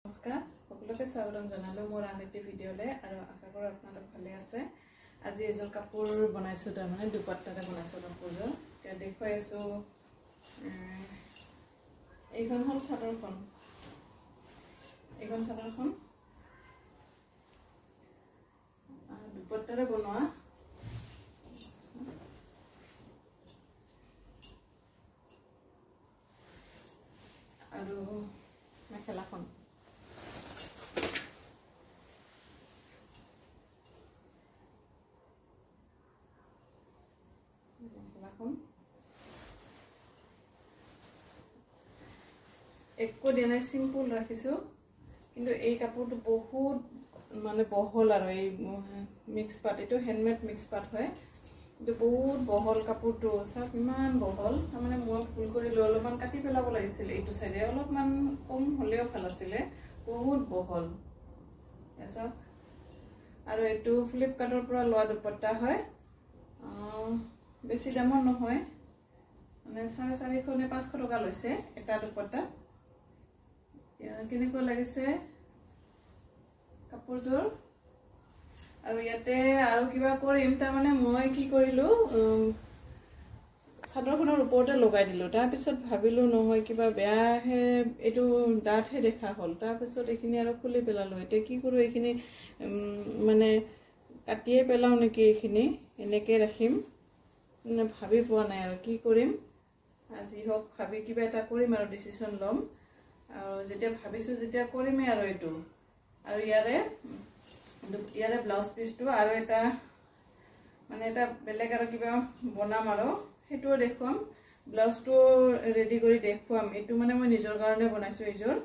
নমস্কাৰ সকলোকে স্বাগতম জনালো মোৰ আনটি ভিডিঅ'লে আৰু আশা কৰো আপোনালোক ভালে আছে। আজি এজোৰ কাপোৰ বনাইছো তাৰ মানে দুপাট্টাতে বনাইছো কাপোৰযোৰ। এতিয়া দেখুৱাই আছো এইখন হল চাদৰখন। এইখন চাদৰখন দুপাট্টাৰে বনোৱা। আৰু মেখেলাখন একো দিয়া নাই, সিম্পল ৰাখিছো। কিন্তু এই কাপোৰটো বহুত মানে বহল আৰু এই মিক্স পাট, এইটো হ্যান্ডমেড মিক্স পাট হয়। কিন্তু বহুত বহল কাপোৰটো, চাওক ইমান বহল। তাৰমানে মই ভুল কৰি অলপমান কাটি পেলাব লাগিছিল, এইটো চাইডে অলপমান কম হলেও ভাল আছিলে। বহুত বহল চাওক। আৰু এইটো ফ্লিপকাৰ্টৰ পৰা লোৱা দুপাট্টা হয়। বেছি দামৰ নহয়, মানে 450 নে 500 টকা লৈছে এটা দুপাট্টা। কেনেকুৱা লাগিছে কাপোৰযোৰ। আৰু ইয়াতে আৰু কিবা কৰিম, তাৰমানে মই কি কৰিলো চাদৰখনৰ ওপৰতে লগাই দিলো। তাৰ পিছত ভাবিলো নহয় কিবা বেয়াহে, এইটো ডাঠহে দেখা হ'ল। তাৰ পিছত এইখিনি আৰু খুলি পেলালো। এতিয়া কি কৰো, এইখিনি মানে কাটিয়ে পেলাও নেকি, এইখিনি এনেকে ৰাখিম মানে ভাবি পোৱা নাই আৰু কি কৰিম। আজি হওক ভাবি কিবা এটা কৰিম আৰু ডিসিশন লম। আৰু যেতিয়া ভাবিছো যেতিয়া কৰিমে আৰু এইটো। আৰু ইয়াৰে ব্লাউজ পিসটো আৰু এটা মানে এটা বেলেগ আৰু কিবা বনাম আৰু সেইটোও দেখুৱাম। ব্লাউজটো ৰেডি কৰি দেখুৱাম। এইটো মানে মই নিজৰ কাৰণে বনাইছো এইযোৰ।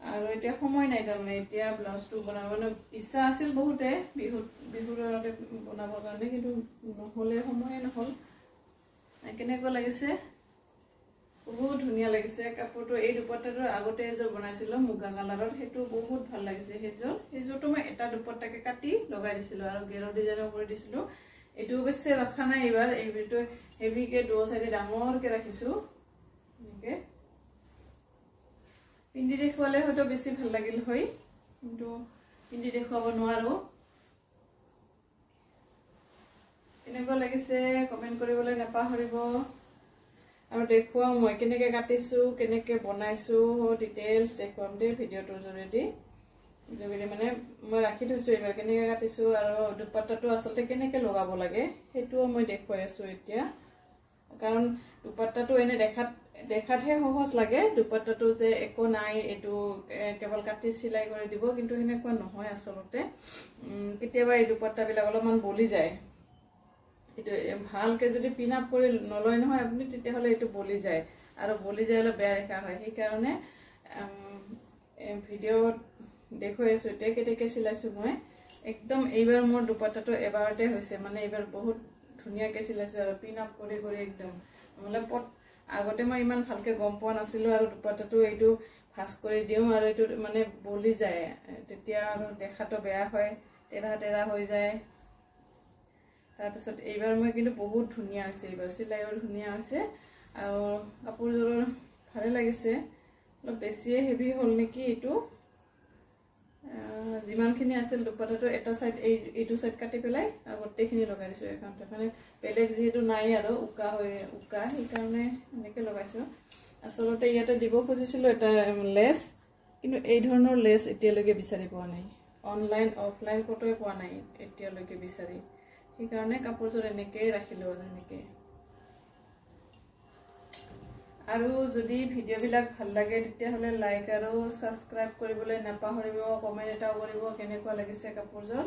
আৰু এতিয়া সময় নাই, তাৰমানে এতিয়া ব্লাউজটো বনাব ইচ্ছা আছিল বহুতে বিহুৰ বনাবৰ কাৰণে, কিন্তু নহলে সময়ে নহল। কেনেকুৱা লাগিছে, বহুত ধুনীয়া লাগিছে কাপোৰটো। এই দুপাট্টাটোৰ আগতে এযোৰ বনাইছিলো মুগা কালাৰৰ, সেইটো বহুত ভাল লাগিছে। সেইযোৰটো মই এটা দুপাট্টাকে কাটি লগাই দিছিলো আৰু গেৰৰ ডিজাইনৰ কৰি দিছিলো। এইটো অৱশ্যে ৰখা নাই এইবাৰ, এইটো হেভিকে দু চাইডে ডাঙৰকে ৰাখিছো। এনেকে পিন্ধি দেখুৱালে হয়তো বেছি ভাল লাগিল হয়, কিন্তু পিন্ধি দেখুৱাব নোৱাৰো। কেনেকুৱা লাগিছে কমেন্ট কৰিবলৈ নাপাহৰিব। আৰু দেখুৱাও মই কেনেকে কাটিছো, কেনেকে বনাইছো, ডিটেইলছ দেখুৱাম দেই ভিডিঅ'টোৰ যোগেদি মানে মই ৰাখি থৈছো এইবাৰ কেনেকে কাটিছো। আৰু দুপাট্টাটো আচলতে কেনেকে লগাব লাগে সেইটোও মই দেখুৱাই আছো এতিয়া। কাৰণ দুপাট্টাটো এনে দেখাতহে সহজ লাগে, দুপাট্টাটো যে একো নাই, এইটো কেৱল কাটি চিলাই কৰি দিব, কিন্তু সেনেকুৱা নহয় আচলতে। কেতিয়াবা এই দুপাট্টাবিলাক অলপমান বলি যায়। এইটো ভালকে যদি পিন আপ কৰি নলয় নহয় আপুনি, তেতিয়াহলে এইটো বলি যায়, আৰু বলি যায় অলপ বেয়া দেখা হয়। সেইকাৰণে ভিডিঅ'ত দেখুৱাই আছো এতিয়া কেনেকে চিলাইছো মই। একদম এইবাৰ মোৰ দুপাট্টাটো এবাৰতে হৈছে, মানে এইবাৰ বহুত ধুনীয়াকে চিলাইছো আৰু পিন আপ কৰি কৰি একদম। নহলে আগতে মই ইমান ভালকে গম পোৱা নাছিলো, আৰু দুপাট্টাটো এইটো ভাঁজ কৰি দিওঁ আৰু এইটো মানে বলি যায়, তেতিয়া আৰু দেখাটো বেয়া হয়, তেৰা তেৰা হৈ যায়। তাৰপিছত এইবাৰ মই কিন্তু বহুত ধুনীয়া হৈছে, এইবাৰ চিলাইও ধুনীয়া হৈছে। আৰু কাপোৰযোৰ ভালে লাগিছে। অলপ বেছিয়ে হেভি হ'ল নেকি এইটো। যিমানখিনি আছিল দুপাট্টাটো এটা চাইড, এইটো চাইড কাটি পেলাই গোটেইখিনি লগাই দিছো একাউণ্টত। মানে বেলেগ যিহেতু নাই আৰু উকা সেইকাৰণে এনেকে লগাইছো। আচলতে ইয়াতে দিব খুজিছিলো এটা লেছ, কিন্তু এই ধৰণৰ লেছ এতিয়ালৈকে বিচাৰি পোৱা নাই। অনলাইন অফলাইন ক'তোৱে পোৱা নাই এতিয়ালৈকে বিচাৰি। সেইকাৰণে কাপোৰযোৰ এনেকেই ৰাখিলো আৰু এনেকে। আৰু যদি ভিডিঅ'বিলাক ভাল লাগে তেতিয়াহলে লাইক আৰু সাবস্ক্ৰাইব কৰিবলৈ নাপাহৰিব। কমেন্ট এটাও কৰিব কেনেকুৱা লাগিছে কাপোৰযোৰ।